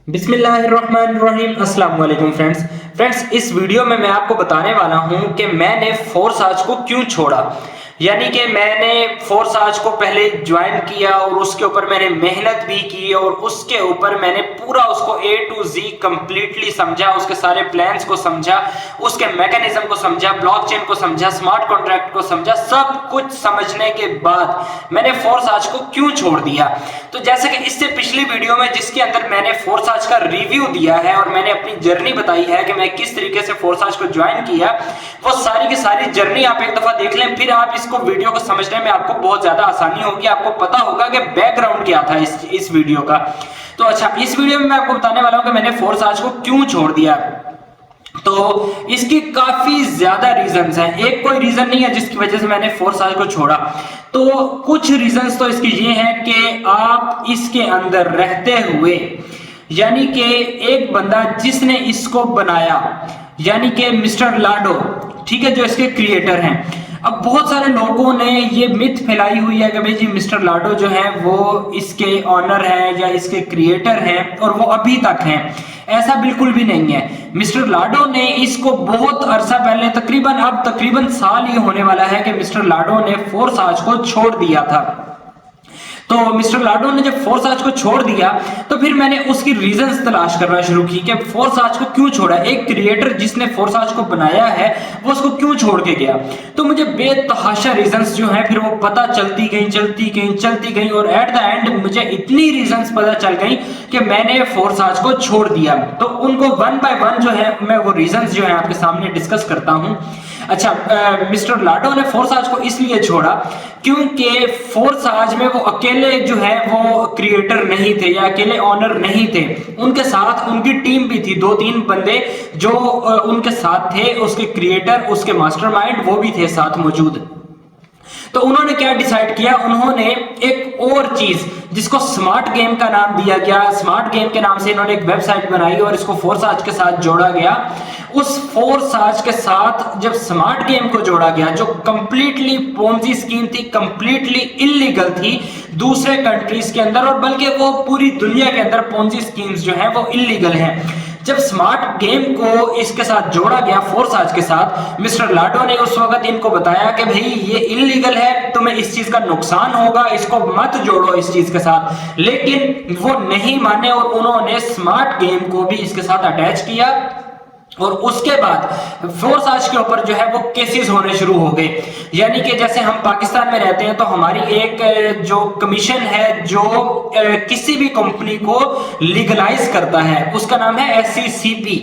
बिस्मिल्लाहिर्रहमानिर्रहीम। अस्सलाम वालेकुम फ्रेंड्स, इस वीडियो में मैं आपको बताने वाला हूं कि मैंने फोर्स आज को क्यों छोड़ा। यानी कि मैंने फोर्स आज को पहले ज्वाइन किया और उसके ऊपर मैंने मेहनत भी की और उसके ऊपर मैंने पूरा उसको ए टू जी कंप्लीटली समझा, उसके सारे प्लान्स को समझा, उसके मैकेनिज्म को समझा, ब्लॉकचेन को समझा, स्मार्ट कॉन्ट्रैक्ट को समझा। सब कुछ समझने के बाद मैंने फोर्स आज को क्यों छोड़ दिया। तो जैसे कि इससे पिछली वीडियो में जिसके अंदर मैंने फोर्स आज का रिव्यू दिया है और मैंने अपनी जर्नी बताई है कि मैं किस तरीके से फोर्स आज को ज्वाइन किया, वो सारी की सारी जर्नी आप एक दफा देख लें, फिर आप इसको वीडियो को समझने में आपको बहुत ज्यादा आसानी होगी। आपको पता होगा कि बैकग्राउंड क्या था इस वीडियो का। तो अच्छा, इस वीडियो में मैं आपको बताने वाला हूं कि मैंने फोर्स आज को क्यों छोड़ दिया। तो इसकी काफी ज्यादा रीजंस हैं, एक कोई रीजन नहीं है जिसकी वजह से मैंने फोर्स आज को छोड़ा। तो कुछ रीजंस तो इसकी ये हैं कि आप इसके अंदर रहते हुए, यानी कि एक बंदा जिसने इसको बनाया, यानी कि मिस्टर लाडो, ठीक है, जो इसके क्रिएटर हैं। अब बहुत सारे लोगों ने ये मिथ फैलाई हुई है कि भाई जी मिस्टर लाडो जो है वो इसके ऑनर है या इसके क्रिएटर हैं और वो अभी तक हैं। ऐसा बिल्कुल भी नहीं है। मिस्टर लाडो ने इसको बहुत अरसा पहले, तकरीबन साल ही होने वाला है कि मिस्टर लाडो ने फोर्स आज को छोड़ दिया था। तो मिस्टर लाडो ने जब फोर्स आज को छोड़ दिया तो फिर मैंने उसकी रीजंस तलाश करना शुरू की कि फोर्स आज को क्यों छोड़ा। एक क्रिएटर जिसने फोर्स आज को बनाया है वो उसको क्यों छोड़ के गया। तो मुझे बेतहाशा रीजंस जो है फिर वो पता चलती गई और एट द एंड मुझे इतनी रीजंस पता चल गई कि मैंने फोर्स आज को छोड़ दिया। तो उनको वन बाय वन जो है मैं वो रीजंस जो है आपके सामने डिस्कस करता हूं। अच्छा, मिस्टर लाडो ने फोर्स आज को इसलिए छोड़ा क्योंकि फोर्स आज में वो अकेले जो है वो क्रिएटर नहीं थे या अकेले ऑनर नहीं थे। उनके साथ उनकी टीम भी थी, 2-3 बंदे जो उनके साथ थे, उसके क्रिएटर, उसके मास्टरमाइंड, वो भी थे साथ मौजूद। तो उन्होंने क्या डिसाइड किया, उन्होंने एक और चीज जिसको स्मार्ट गेम का नाम दिया गया, स्मार्ट गेम के नाम से इन्होंने एक वेबसाइट बनाई और इसको फोर्स आज के साथ जोड़ा गया। उस फोर्स आज के साथ जब स्मार्ट गेम को जोड़ा गया, जो कंप्लीटली पोंजी स्कीम थी, कंप्लीटली इलीगल थी दूसरे कंट्रीज के अंदर, और बल्कि वो पूरी दुनिया के अंदर पोंजी स्कीम्स जो है वो इलीगल हैं। जब स्मार्ट गेम को इसके साथ जोड़ा गया, फोर्स आज के साथ, मिस्टर लाडो ने उस वक्त इनको बताया कि भाई ये इलीगल है, तुम्हें इस चीज का नुकसान होगा, इसको मत जोड़ो इस चीज के साथ। लेकिन वो नहीं माने और उन्होंने स्मार्ट गेम को भी इसके साथ अटैच किया और उसके बाद फोर्स आज के ऊपर जो है वो केसेस होने शुरू हो गए। यानी कि जैसे हम पाकिस्तान में रहते हैं तो हमारी एक जो कमीशन है जो किसी भी कंपनी को लीगलाइज करता है, उसका नाम है SECP।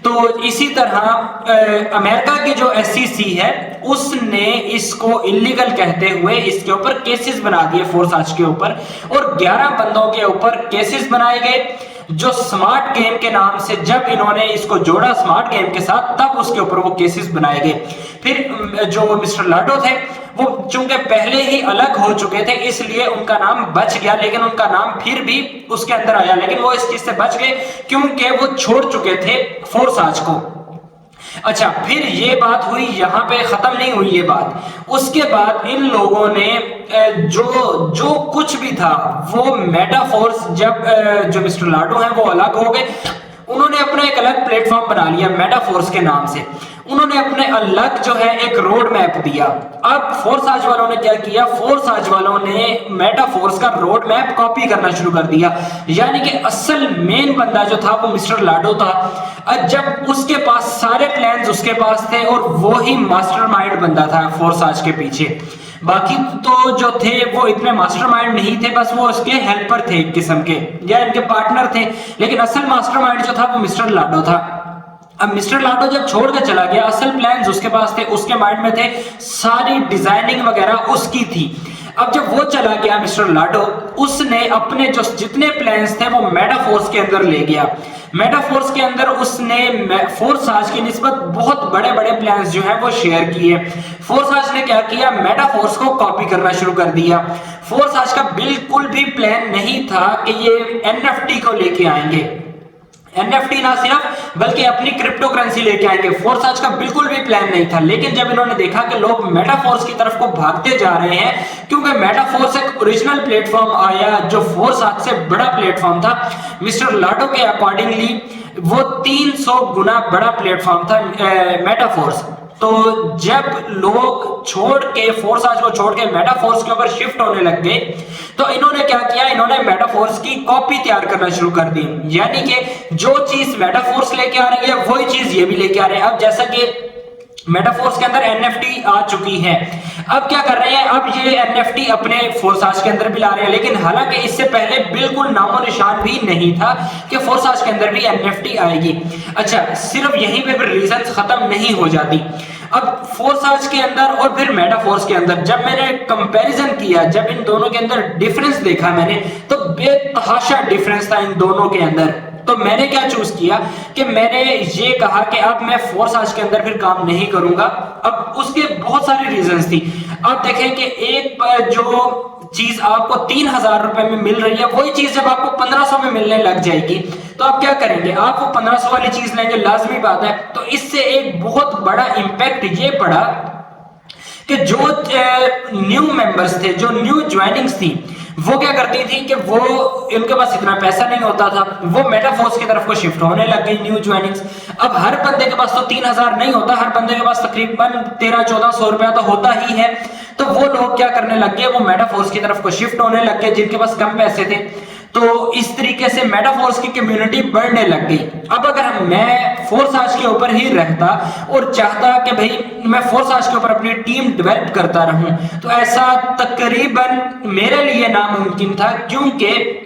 तो इसी तरह अमेरिका की जो SEC है उसने इसको इलीगल कहते हुए इसके ऊपर केसेस बना दिए फोर्स आज के ऊपर, और 11 बंदों के ऊपर केसेस बनाए गए जो स्मार्ट गेम के नाम से, जब इन्होंने इसको जोड़ा स्मार्ट गेम के साथ तब उसके ऊपर वो केसेस बनाए गए। फिर जो मिस्टर लाडो थे वो चूंकि पहले ही अलग हो चुके थे इसलिए उनका नाम बच गया, लेकिन उनका नाम फिर भी उसके अंदर आया, लेकिन वो इस चीज से बच गए क्योंकि वो छोड़ चुके थे फोर्स आज को। अच्छा, फिर ये बात हुई, यहां पे खत्म नहीं हुई ये बात। उसके बाद इन लोगों ने जो कुछ भी था वो मेटाफोर्स, जब जो मिस्टर लाडो हैं वो अलग हो गए, उन्होंने अपना एक अलग प्लेटफॉर्म बना लिया मेटाफोर्स के नाम से। उन्होंने अपने अलग जो है एक रोड मैप दिया। अब फोर्स आज वालों ने क्या किया, फोर्स आज वालों ने मेटाफोर्स का रोड मैप कॉपी करना शुरू कर दिया। यानी कि असल मेन बंदा जो था वो मिस्टर लाडो था। जब उसके पास सारे प्लान्स उसके पास थे और वो ही मास्टरमाइंड बंदा था फोर्स आज के पीछे। बाकी तो जो थे वो इतने मास्टरमाइंड नहीं थे, बस वो उसके हेल्पर थे एक किस्म के, या इनके पार्टनर थे, लेकिन असल मास्टरमाइंड जो था वो मिस्टर लाडो था। अब मिस्टर लाडो जब छोड़ के चला गया, असल प्लान्स उसके पास थे, उसके माइंड में थे, सारी डिजाइनिंग वगैरह उसकी थी। अब जब वो चला गया मिस्टर लाडो, उसने अपने जो जितने प्लान्स थे वो मेटाफोर्स के अंदर ले गया। मेटाफोर्स के अंदर उसने फोर्स आज की निस्बत बहुत बड़े बड़े प्लान्स जो है वो शेयर किए। फोर्स आज ने क्या किया, मेटाफोर्स को कॉपी करना शुरू कर दिया। फोर्स आज का बिल्कुल भी प्लान नहीं था कि ये NFT को लेके आएंगे। एनएफटी ना सिर्फ बल्कि अपनी क्रिप्टो करेंसी लेके आएंगे। फोर्स आज का बिल्कुल भी प्लान नहीं था, लेकिन जब इन्होंने देखा कि लोग मेटाफोर्स की तरफ को भागते जा रहे हैं, क्योंकि मेटाफोर्स एक ओरिजिनल प्लेटफॉर्म आया जो फोर्स आज से बड़ा प्लेटफॉर्म था। मिस्टर लाडो के अकॉर्डिंगली वो 300 गुना बड़ा प्लेटफॉर्म था मेटाफोर्स। तो जब लोग छोड़ के फोर्स आज को छोड़ के मेटाफोर्स के ऊपर शिफ्ट होने लग गए, तो इन्होंने क्या किया, इन्होंने मेटाफोर्स की कॉपी तैयार करना शुरू कर दी। यानी कि जो चीज मेटाफोर्स लेके आ रही है वही चीज ये भी लेके आ रहे हैं। अब जैसा कि मेटाफोर्स के अंदर एनएफटी आ चुकी है, अब क्या कर रहे हैं, अब ये एनएफटी अपने फोर्साज के अंदर भी ला रहे हैं। लेकिन हालांकि इससे पहले बिल्कुल नामो निशान भी नहीं था कि फोर्साज के अंदर भी एनएफटी आएगी। अच्छा, सिर्फ यहीं पे रीजन खत्म नहीं हो जाती। अब फोर्साज के अंदर और फिर मेटाफोर्स के अंदर जब मैंने कंपैरिजन किया, जब इन दोनों के अंदर डिफरेंस देखा मैंने, तो बेतहाशा डिफरेंस था इन दोनों के अंदर। तो मैंने क्या चूज किया कि मैंने ये कहा कि अब मैं फोर्स आज के अंदर फिर काम नहीं करूंगा। अब उसके बहुत सारी रीजंस थी। अब देखें कि एक जो चीज आपको 3000 रुपए में मिल रही है, वही चीज जब आपको 1500 में मिलने लग जाएगी तो आप क्या करेंगे, आप वो 1500 वाली चीज लेंगे, लाजमी बात है। तो इससे एक बहुत बड़ा इंपैक्ट ये पड़ा कि जो न्यू मेंबर्स थे, जो न्यू ज्वाइनिंग्स थी, वो क्या करती थी कि वो इनके पास इतना पैसा नहीं होता था, वो मेटाफोर्स की तरफ को शिफ्ट होने लग गई न्यू ज्वाइनिंग्स। अब हर बंदे के पास तो 3000 नहीं होता, हर बंदे के पास तकरीबन 1300-1400 रुपया तो होता ही है। तो वो लोग क्या करने लग गए, वो मेटाफोर्स की तरफ को शिफ्ट होने लग गए जिनके पास कम पैसे थे। तो इस तरीके से मेटाफोर्स की कम्युनिटी बढ़ने लग गई। अब अगर मैं फोर्स आज के ऊपर ही रहता और चाहता कि भाई मैं फोर्स आज के ऊपर अपनी टीम डेवलप करता रहूं, तो ऐसा तकरीबन मेरे लिए नामुमकिन था, क्योंकि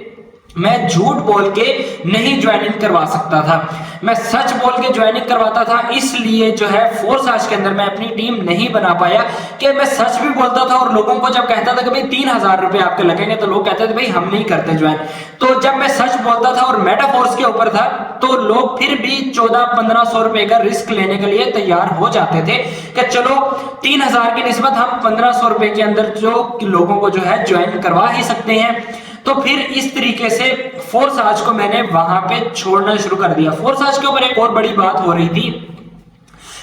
मैं झूठ बोल के नहीं ज्वाइनिंग करवा सकता था, मैं सच बोल के ज्वाइनिंग करवाता था। इसलिए जो है फोर्स आज के अंदर मैं अपनी टीम नहीं बना पाया कि मैं सच भी बोलता था और लोगों को जब कहता था कि भाई 3000 रुपए आपके लगेंगे, तो लोग कहते थे भाई हम नहीं करते ज्वाइन। तो जब मैं सच बोलता था और मेटाफोर्स के ऊपर था, तो लोग फिर भी 1400-1500 रुपए का रिस्क लेने के लिए तैयार हो जाते थे कि चलो 3000 की निस्बत हम 1500 रुपए के अंदर जो लोगों को जो है ज्वाइन करवा ही सकते हैं। तो फिर इस तरीके से फोर्स आज को मैंने वहां पे छोड़ना शुरू कर दिया। फोर्स आज के ऊपर एक और बड़ी बात हो रही थी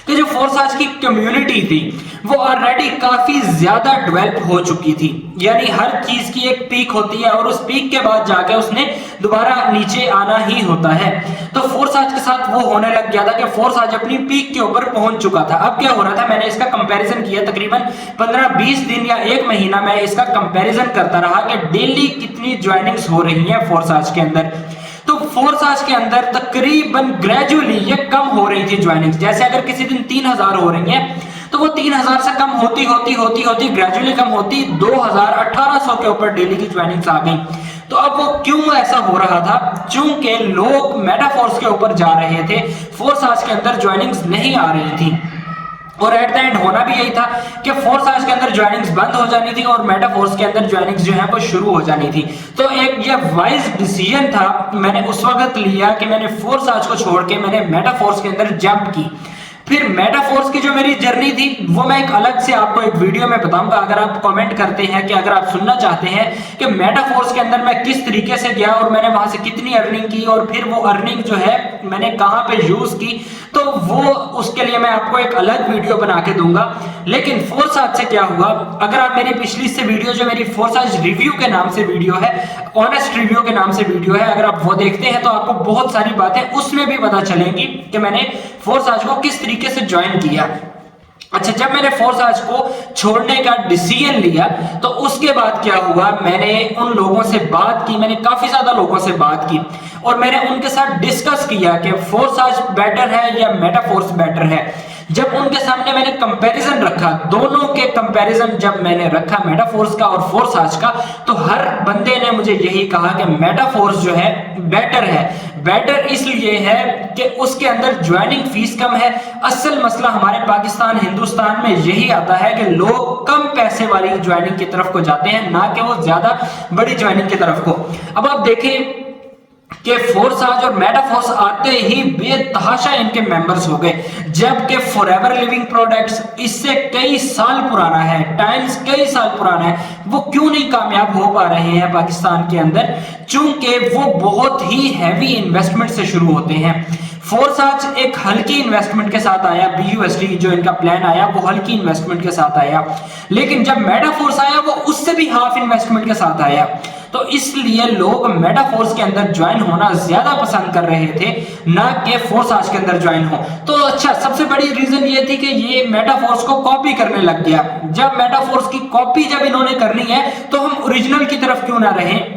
कि जो फोर्स आज की कम्युनिटी थी वो ऑलरेडी काफी ज्यादा डेवलप हो चुकी थी। यानी हर चीज की एक पीक होती है और उस पीक के बाद जाके उसने दोबारा नीचे आना ही होता है। तो फोर्स आज के साथ वो होने लग गया था कि फोर्स आज अपनी पीक के ऊपर पहुंच चुका था। अब क्या हो रहा था, मैंने इसका कंपैरिजन किया, तकरीबन 15-20 दिन या 1 महीना मैं इसका कंपैरिजन करता रहा कि डेली कितनी ज्वाइनिंग्स हो रही हैं फोर्स आज के अंदर। तो फोर्स आज के अंदर तकरीबन ग्रेजुअली ये कम हो रही थी ज्वाइनिंग्स। जैसे अगर किसी दिन 3000 हो रही है, तो वो 3000 से कम होती ग्रेजुअली कम होती 2000-1800 के ऊपर डेली की ज्वाइनिंग्स आ गई। तो अब वो क्यों ऐसा हो रहा था, क्योंकि लोग मेटाफोर्स के ऊपर जा रहे थे, फोर्स आज के अंदर ज्वाइनिंग्स नहीं आ रही थी। और एट द एंड होना भी यही था कि फोर्स आज के अंदर ज्वाइनिंग्स बंद हो जानी थी और मेटाफोर्स के अंदर ज्वाइनिंग्स जो है वो शुरू हो जानी थी। तो एक ये वाइज डिसीजन था मैंने उस वक्त लिया कि मैंने फोर्स आज को छोड़ के मैंने मेटाफोर्स के अंदर जंप की। फिर मेटाफोर्स की जो मेरी जर्नी थी वो मैं एक अलग से आपको एक वीडियो में बताऊंगा। अगर आप कमेंट करते हैं कि अगर आप सुनना चाहते हैं कि मेटाफोर्स के अंदर मैं किस तरीके से गया और मैंने वहां से कितनी अर्निंग की और फिर वो अर्निंग जो है मैंने कहां पे यूज की, तो वो उसके लिए मैं आपको एक अलग वीडियो बना के दूंगा। लेकिन फोर्स आज से क्या हुआ, अगर आप मेरी पिछली से वीडियो जो मेरी फोर्स आज रिव्यू के नाम से वीडियो है, ऑनेस्ट रिव्यू के नाम से वीडियो है, अगर आप वो देखते हैं तो आपको बहुत सारी बातें उसमें भी पता चलेंगी कि मैंने फोर्स आज को किस तरीके से ज्वाइन किया। अच्छा, जब मैंने फोर्स आज को छोड़ने का डिसीजन लिया तो उसके बाद क्या हुआ, मैंने उन लोगों से बात की, मैंने काफी ज्यादा लोगों से बात की और मैंने उनके साथ डिस्कस किया कि फोर्स आज बेटर है या मेटाफोर्स बेटर है। जब उनके सामने मैंने कंपैरिजन रखा, दोनों के कंपैरिजन जब मैंने रखा मेटाफोर्स का और फोर्स आज का, तो हर बंदे ने मुझे यही कहा कि मेटाफोर्स जो है बेटर है। बेटर इसलिए है कि उसके अंदर ज्वाइनिंग फीस कम है। असल मसला हमारे पाकिस्तान हिंदुस्तान में यही आता है कि लोग कम पैसे वाली ज्वाइनिंग की तरफ को जाते हैं, ना कि वो ज्यादा बड़ी ज्वाइनिंग की तरफ को। अब आप देखें कि फोर्स आज और मेटाफोर्स आते ही बेतहाशा इनके मेंबर्स हो गए। जबकि फॉरएवर लिविंग प्रोडक्ट्स इससे कई साल पुराना है, टाइम्स कई साल पुराना है, वो क्यों नहीं कामयाब हो पा रहे हैं पाकिस्तान के अंदर? चूंकि वो बहुत ही हैवी इन्वेस्टमेंट से शुरू होते हैं। फोर्साज एक हल्की इन्वेस्टमेंट के साथ आया, BUSD जो इनका प्लान आया वो हल्की इन्वेस्टमेंट के साथ आया, लेकिन जब मेटाफोर्स आया वो उससे भी हाफ इन्वेस्टमेंट के साथ आया। तो इसलिए लोग मेटाफोर्स के अंदर ज्वाइन होना ज्यादा पसंद कर रहे थे, ना कि फोर्साज के अंदर ज्वाइन हो। तो अच्छा, सबसे बड़ी रीजन ये थी कि ये मेटाफोर्स को कॉपी करने लग गया। जब मेटाफोर्स की कॉपी जब इन्होंने करनी है तो हम ओरिजिनल की तरफ क्यों ना रहें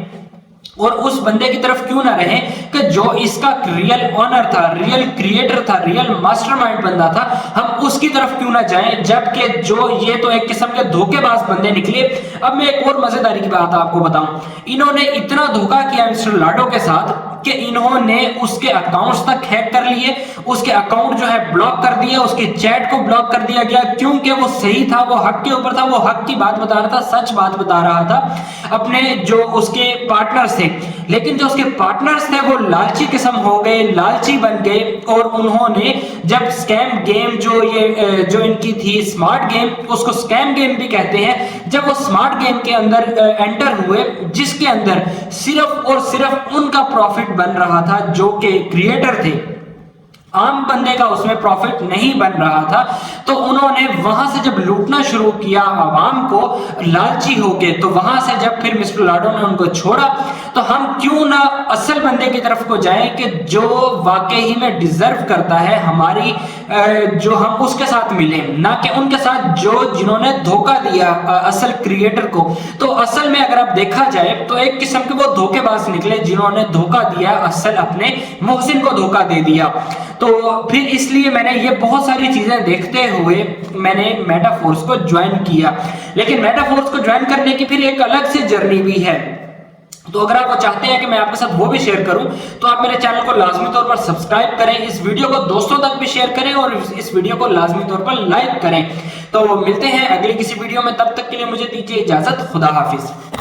और उस बंदे की तरफ क्यों ना रहे कि जो इसका रियल ओनर था, रियल क्रिएटर था, रियल मास्टरमाइंड बंदा था, हम उसकी तरफ क्यों ना जाएं, जबकि जो ये तो एक किस्म के धोखेबाज बंदे निकले। अब मैं एक और मजेदारी की बात आपको बताऊं, इन्होंने इतना धोखा किया मिस्टर लाडो के साथ कि इन्होंने उसके अकाउंट्स तक हैक कर लिए, उसके अकाउंट जो है ब्लॉक कर दिया, उसके चैट को ब्लॉक कर दिया गया, क्योंकि वो सही था, वो हक के ऊपर था, वो हक की बात बता रहा था, सच बात बता रहा था अपने जो उसके पार्टनर्स थे। लेकिन जो उसके पार्टनर्स थे वो लालची किस्म हो गए, लालची बन गए, और उन्होंने जब स्कैम गेम जो इनकी थी स्मार्ट गेम, उसको स्कैम गेम भी कहते हैं, जब वो स्मार्ट गेम के अंदर एंटर हुए जिसके अंदर सिर्फ और सिर्फ उनका प्रॉफिट बन रहा था, जो कि क्रिएटर थे, आम बंदे का उसमें प्रॉफिट नहीं बन रहा था, तो उन्होंने वहां से जब लूटना शुरू किया आवाम को लालची होके, तो वहां से जब फिर मिस्टर लाडो ने उनको छोड़ा, तो हम क्यों ना असल बंदे की तरफ को जाएं कि जो वाकई में डिजर्व करता है हमारी, जो हम उसके साथ मिले, ना कि उनके साथ जिन्होंने धोखा दिया असल क्रिएटर को। तो असल में अगर आप देखा जाए तो एक किस्म के वो धोखेबाज निकले जिन्होंने धोखा दिया, असल अपने मोहसिन को धोखा दे दिया। तो फिर इसलिए मैंने ये बहुत सारी चीजें देखते हुए मैंने मेटाफोर्स को ज्वाइन किया। लेकिन मेटाफोर्स को ज्वाइन करने की फिर एक अलग से जर्नी भी है। तो अगर आप वो चाहते हैं कि मैं आपके साथ वो भी शेयर करूं, तो आप मेरे चैनल को लाजमी तौर पर सब्सक्राइब करें, इस वीडियो को दोस्तों तक भी शेयर करें और इस वीडियो को लाजमी तौर पर लाइक करें। तो मिलते हैं अगली किसी वीडियो में, तब तक के लिए मुझे दीजिए इजाजत। खुदा हाफिज।